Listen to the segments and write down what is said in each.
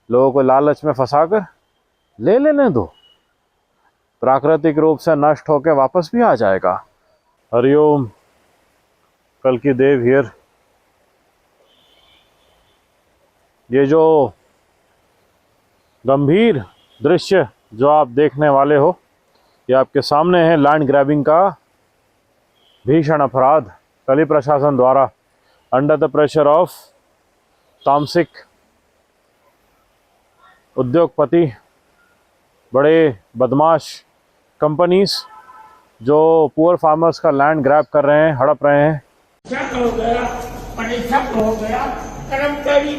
लोगों को लालच में फंसाकर ले लेने दो, प्राकृतिक रूप से नष्ट होकर वापस भी आ जाएगा। हरिओम, कल्कि देव हियर। ये जो गंभीर दृश्य जो आप देखने वाले हो, ये आपके सामने है लैंड ग्रैबिंग का भीषण अपराध कली प्रशासन द्वारा अंडर द प्रेशर ऑफ तामसिक उद्योगपति, बड़े बदमाश कंपनीज जो पुअर फार्मर्स का लैंड ग्रैब कर रहे हैं, हड़प रहे हैं। हो गया, परेशान हो गया, कर्मचारी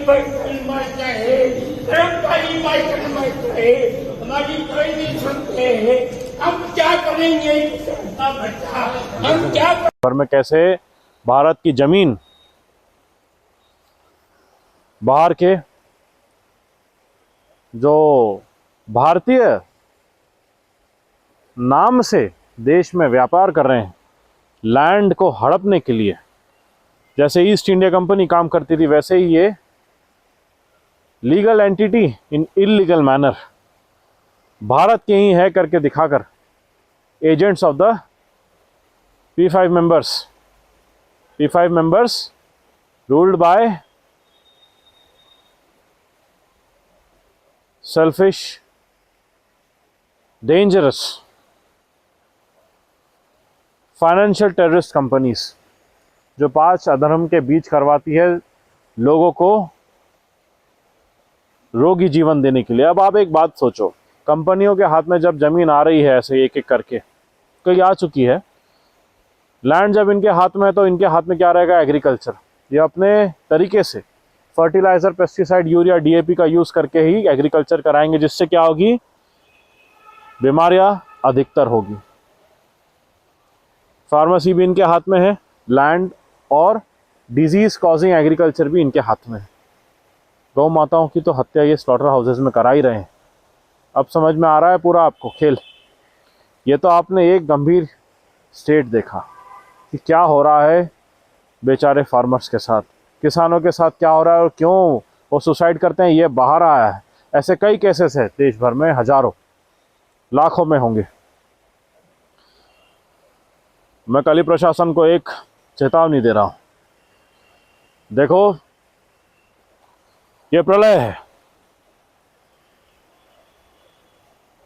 हमारी कोई नहीं सुनते हैं। हम क्या करेंगे? हम क्या पर में कैसे भारत की जमीन बाहर के जो भारतीय नाम से देश में व्यापार कर रहे हैं, लैंड को हड़पने के लिए, जैसे ईस्ट इंडिया कंपनी काम करती थी वैसे ही ये लीगल एंटिटी इन इलीगल मैनर भारत के ही है करके दिखाकर agents of the P5 members ruled by selfish, dangerous financial terrorist companies जो 5 अधर्म के बीच करवाती है लोगों को रोगी जीवन देने के लिए। अब आप एक बात सोचो, कंपनियों के हाथ में जब जमीन आ रही है ऐसे एक एक करके, कई आ चुकी है लैंड, जब इनके हाथ में है तो इनके हाथ में क्या रहेगा? एग्रीकल्चर। ये अपने तरीके से फर्टिलाइजर, पेस्टिसाइड, यूरिया, DAP का यूज़ करके ही एग्रीकल्चर कराएंगे, जिससे क्या होगी? बीमारियां अधिकतर होगी। फार्मेसी भी इनके हाथ में है, लैंड और डिजीज कॉजिंग एग्रीकल्चर भी इनके हाथ में है। गौ माताओं की तो हत्या ये स्लॉटर हाउसेज में करा ही रहे हैं। अब समझ में आ रहा है पूरा आपको खेल। ये तो आपने एक गंभीर स्टेट देखा कि क्या हो रहा है बेचारे फार्मर्स के साथ, किसानों के साथ क्या हो रहा है और क्यों वो सुसाइड करते हैं, ये बाहर आया है। ऐसे कई केसेस है देश भर में, हजारों लाखों में होंगे। मैं कली प्रशासन को एक चेतावनी दे रहा हूं, देखो ये प्रलय है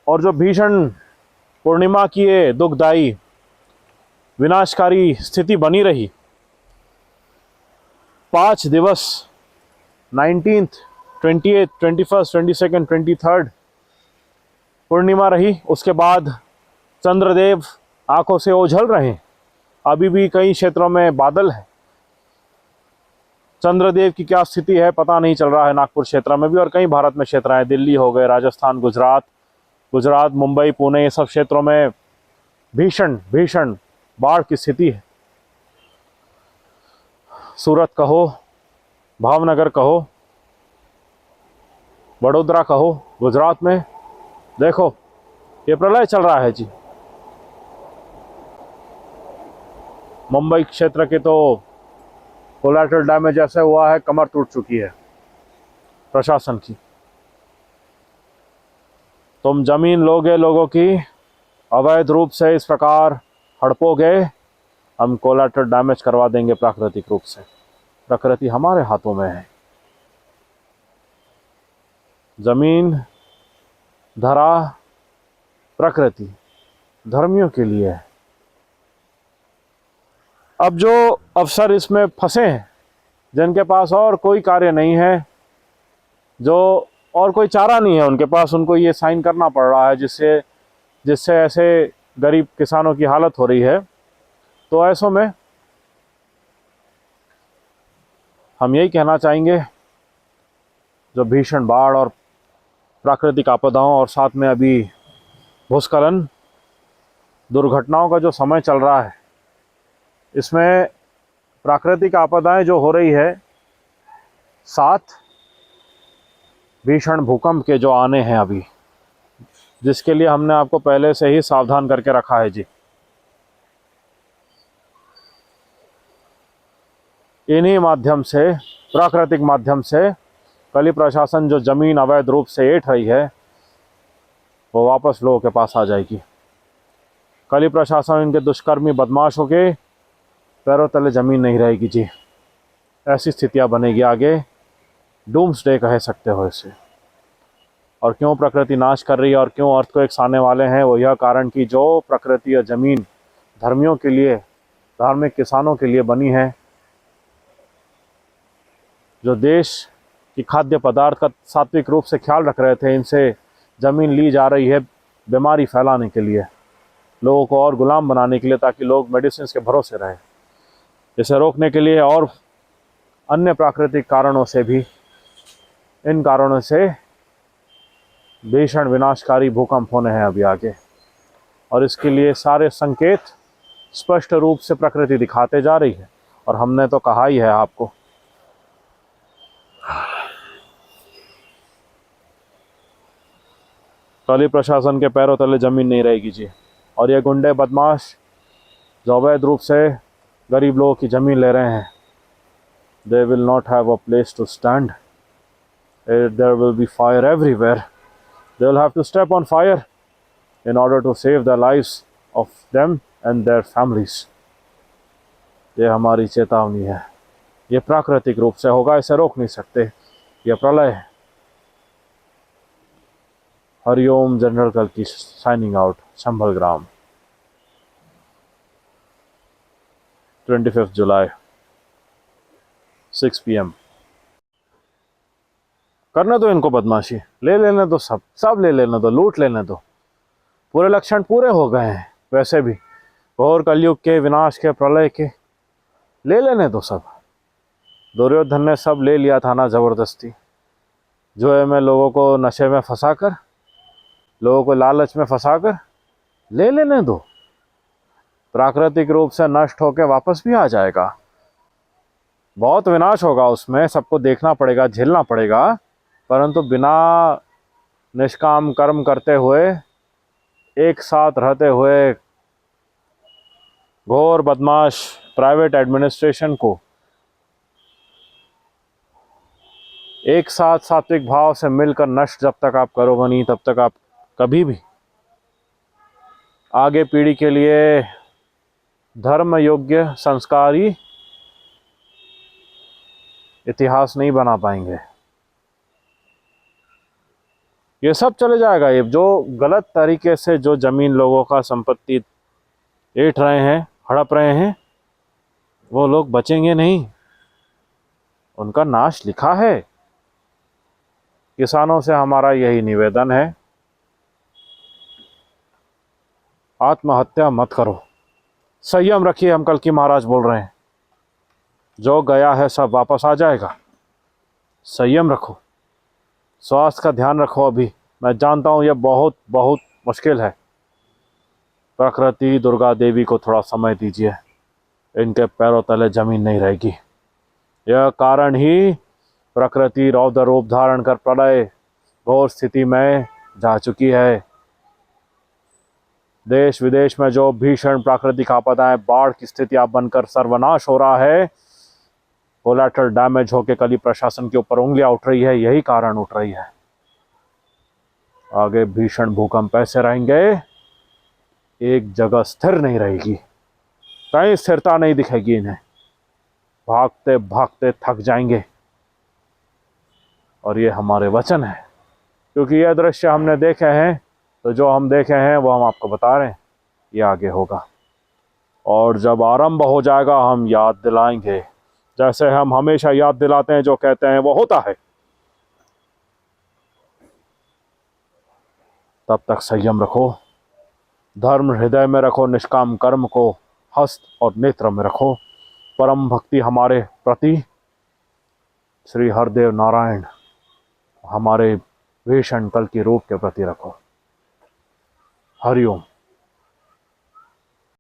और जो भीषण पूर्णिमा की ये दुखदाई विनाशकारी स्थिति बनी रही, 5 दिवस 19th, 28th, 21st, 22nd, 23rd पूर्णिमा रही। उसके बाद चंद्रदेव आंखों से ओझल रहे। अभी भी कई क्षेत्रों में बादल है। चंद्रदेव की क्या स्थिति है पता नहीं चल रहा है, नागपुर क्षेत्र में भी और कई भारत में क्षेत्र हैं, दिल्ली हो गए, राजस्थान, गुजरात, मुंबई, पुणे, ये सब क्षेत्रों में भीषण बाढ़ की स्थिति है। सूरत कहो, भावनगर कहो, बड़ोदरा कहो, गुजरात में देखो ये प्रलय चल रहा है जी। मुंबई क्षेत्र के तो कोलैटरल डैमेज ऐसा हुआ है, कमर टूट चुकी है प्रशासन की। तुम जमीन लोगे लोगों की, अवैध रूप से इस प्रकार हड़पोगे, हम कोलैटरल डैमेज करवा देंगे प्राकृतिक रूप से। प्रकृति हमारे हाथों में है। जमीन, धरा, प्रकृति धर्मियों के लिए है। अब जो अफसर इसमें फंसे हैं, जिनके पास और कोई कार्य नहीं है, जो और कोई चारा नहीं है उनके पास, उनको ये साइन करना पड़ रहा है, जिससे ऐसे गरीब किसानों की हालत हो रही है। तो ऐसों में हम यही कहना चाहेंगे, जो भीषण बाढ़ और प्राकृतिक आपदाओं और साथ में अभी भूस्खलन दुर्घटनाओं का जो समय चल रहा है, इसमें प्राकृतिक आपदाएं जो हो रही है, साथ भीषण भूकंप के जो आने हैं अभी, जिसके लिए हमने आपको पहले से ही सावधान करके रखा है जी। इन्हीं माध्यम से, प्राकृतिक माध्यम से कली प्रशासन जो ज़मीन अवैध रूप से ऐंठ रही है वो वापस लोगों के पास आ जाएगी। कली प्रशासन इनके दुष्कर्मी बदमाशों के पैरों तले ज़मीन नहीं रहेगी जी। ऐसी स्थितियाँ बनेगी आगे, डूम्सडे कह सकते हो इसे। और क्यों प्रकृति नाश कर रही है और क्यों अर्थक्वेक्स आने वाले हैं, वो यह कारण कि जो प्रकृति और ज़मीन धर्मियों के लिए, धार्मिक किसानों के लिए बनी है, जो देश की खाद्य पदार्थ का सात्विक रूप से ख्याल रख रहे थे, इनसे ज़मीन ली जा रही है बीमारी फैलाने के लिए, लोगों को और गुलाम बनाने के लिए, ताकि लोग मेडिसिन के भरोसे रहे। इसे रोकने के लिए और अन्य प्राकृतिक कारणों से भी, इन कारणों से भीषण विनाशकारी भूकंप होने हैं अभी आगे। और इसके लिए सारे संकेत स्पष्ट रूप से प्रकृति दिखाते जा रही है। और हमने तो कहा ही है आपको, कली प्रशासन के पैरों तले ज़मीन नहीं रहेगी जी। और ये गुंडे बदमाश जो अवैध रूप से गरीब लोगों की ज़मीन ले रहे हैं, they will not have a place to stand. There will be fire everywhere. They will have to step on fire in order to save the lives of them and their families. ये हमारी चेतावनी है। ये प्राकृतिक रूप से होगा, इसे रोक नहीं सकते। ये प्रलय है। हरिओम जनरल कल्कि साइनिंग आउट, संभल ग्राम, 25 जुलाई 6 PM। करने दो इनको बदमाशी, ले लेने दो, सब ले लेने दो, लूट लेने दो। पूरे लक्षण पूरे हो गए हैं वैसे भी, घोर कलयुग के, विनाश के, प्रलय के, ले लेने दो सब। दुर्योधन ने सब ले लिया था ना ज़बरदस्ती, जुए में लोगों को नशे में फंसाकर, लोगों को लालच में फंसाकर। ले लेने दो, प्राकृतिक रूप से नष्ट होकर वापस भी आ जाएगा। बहुत विनाश होगा उसमें, सबको देखना पड़ेगा, झेलना पड़ेगा, परंतु बिना निष्काम कर्म करते हुए, एक साथ रहते हुए, घोर बदमाश प्राइवेट एडमिनिस्ट्रेशन को एक साथ सात्विक भाव से मिलकर नष्ट जब तक आप करोगे नहीं, तब तक आप कभी भी आगे पीढ़ी के लिए धर्म योग्य संस्कारी इतिहास नहीं बना पाएंगे। ये सब चले जाएगा। ये जो गलत तरीके से जो ज़मीन लोगों का संपत्ति ऐंठ रहे हैं, हड़प रहे हैं, वो लोग बचेंगे नहीं, उनका नाश लिखा है। किसानों से हमारा यही निवेदन है, आत्महत्या मत करो, संयम रखिए। हम कल्कि महाराज बोल रहे हैं, जो गया है सब वापस आ जाएगा। संयम रखो, स्वास्थ्य का ध्यान रखो। अभी मैं जानता हूँ यह बहुत बहुत मुश्किल है। प्रकृति, दुर्गा देवी को थोड़ा समय दीजिए, इनके पैरों तले ज़मीन नहीं रहेगी। यह कारण ही प्रकृति रौद्र रूप धारण कर प्रलय घोर स्थिति में जा चुकी है। देश विदेश में जो भीषण प्राकृतिक आपदाएं, बाढ़ की स्थितियां बनकर सर्वनाश हो रहा है, कोलैटरल डैमेज होकर कली प्रशासन के ऊपर उंगलियां उठ रही है, यही कारण उठ रही है। आगे भीषण भूकंप ऐसे रहेंगे, एक जगह स्थिर नहीं रहेगी, कहीं स्थिरता नहीं दिखेगी इन्हें, भागते भागते थक जाएंगे। और ये हमारे वचन है, क्योंकि यह दृश्य हमने देखे हैं, तो जो हम देखे हैं वो हम आपको बता रहे हैं, ये आगे होगा। और जब आरंभ हो जाएगा हम याद दिलाएंगे, जैसे हम हमेशा याद दिलाते हैं, जो कहते हैं वो होता है। तब तक संयम रखो, धर्म हृदय में रखो, निष्काम कर्म को हस्त और नेत्र में रखो, परम भक्ति हमारे प्रति श्री हरदेव नारायण, हमारे भीषण कल की रूप के प्रति रखो। हरिओम।